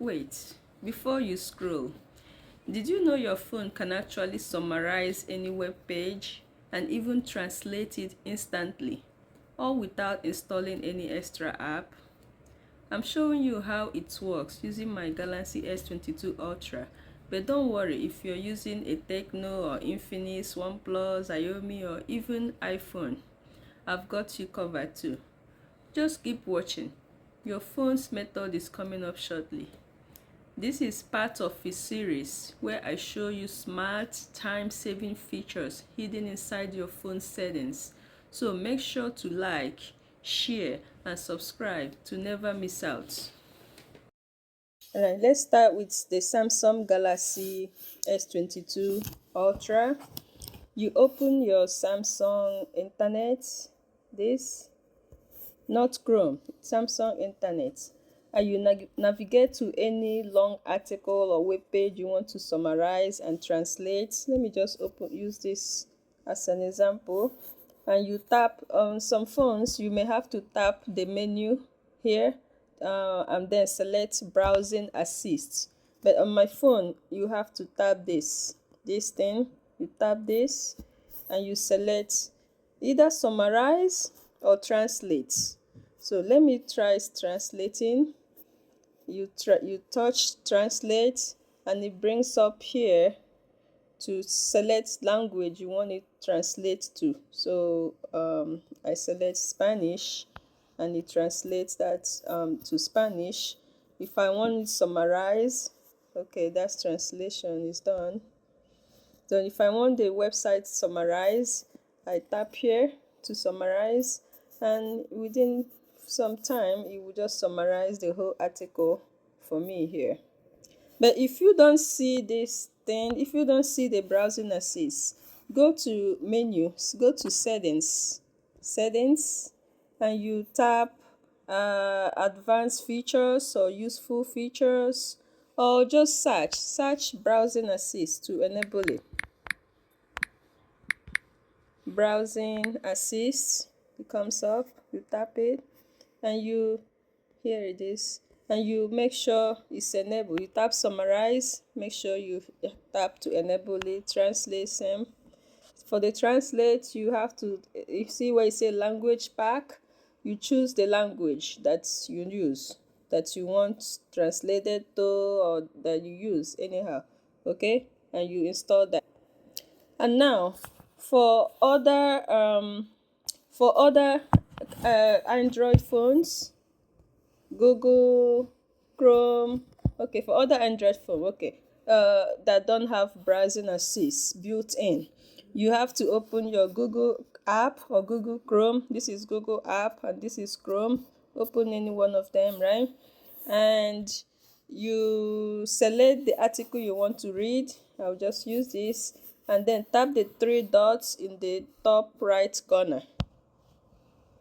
Wait, before you scroll, did you know your phone can actually summarize any web page and even translate it instantly, all without installing any extra app? I'm showing you how it works using my Galaxy S22 Ultra, but don't worry if you're using a Tecno or Infinix, OnePlus, Xiaomi or even iPhone. I've got you covered too. Just keep watching. Your phone's method is coming up shortly. This is part of a series where I show you smart time-saving features hidden inside your phone settings. So make sure to like, share, and subscribe to never miss out. Alright, let's start with the Samsung Galaxy S22 Ultra. You open your Samsung internet, this, not Chrome, Samsung internet, and you navigate to any long article or web page you want to summarize and translate. Let me just use this as an example. And you tap on some phones, you may have to tap the menu here and then select browsing assist. But on my phone, you have to tap this thing. You tap this and you select either summarize or translate. So let me try translating. You touch translate and it brings up here to select language you want it translate to. So I select Spanish and it translates that to Spanish. If I want it summarize, okay, that's translation is done. So if I want the website summarize, I tap here to summarize, and within some time it will just summarize the whole article for me here. But if you don't see this thing, if you don't see the browsing assist, go to menus, go to settings, and you tap advanced features or useful features, or just search browsing assist to enable it. Browsing assist, it comes up, you tap it, and here it is, and you make sure it's enabled. You tap summarize, make sure you tap to enable it. Translate same. For the translate, you have to, you see where you say language pack, you choose the language that you use, that you want translated to, or that you use anyhow, okay, and you install that. And now for other Android phones, Google Chrome, okay, for other Android phone, okay, that don't have browsing assist built in, you have to open your Google app or Google Chrome. This is Google app and this is Chrome. Open any one of them, right? And you select the article you want to read. I'll just use this, and then tap the three dots in the top right corner.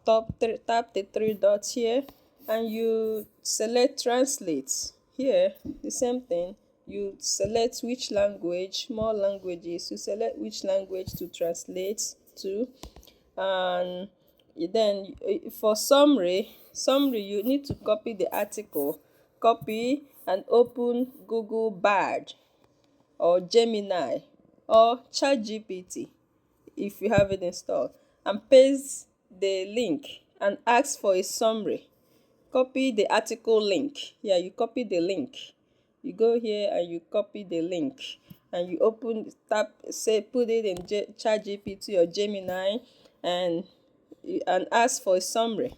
Tap the three dots here and you select translate. Here the same thing, you select which language, more languages, you select which language to translate to, and then for summary you need to copy the article, copy and open Google Bard or Gemini or ChatGPT if you have it installed, and paste the link and ask for a summary. Copy the article link. Yeah, you copy the link. You go here and you copy the link and you put it in ChatGPT or Gemini and ask for a summary.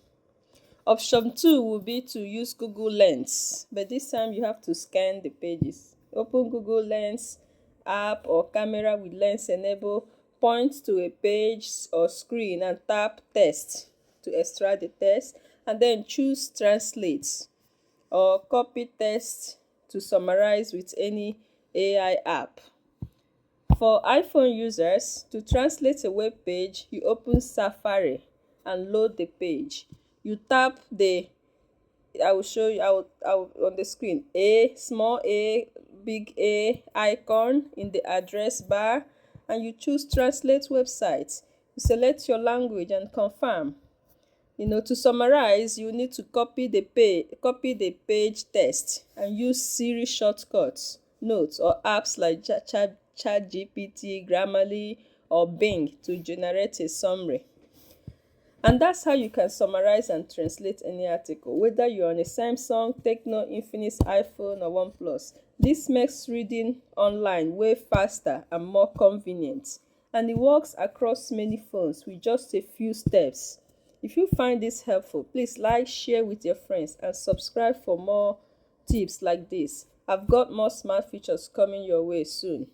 Option 2 will be to use Google Lens, but this time you have to scan the pages. Open Google Lens app or camera with lens enable, point to a page or screen and tap text to extract the text, and then choose translate or copy text to summarize with any AI app. For iPhone users, to translate a web page, you open Safari and load the page. You tap the, I will show you, I will on the screen, small a, big A icon in the address bar, and you choose translate website. You select your language and confirm. To summarize, you need to copy the page text and use Siri shortcuts, notes, or apps like ChatGPT, Grammarly, or Bing to generate a summary. And that's how you can summarize and translate any article, whether you're on a Samsung, Tecno, Infinix, iPhone, or OnePlus. This makes reading online way faster and more convenient, and it works across many phones with just a few steps. If you find this helpful, please like, share with your friends, and subscribe for more tips like this. I've got more smart features coming your way soon.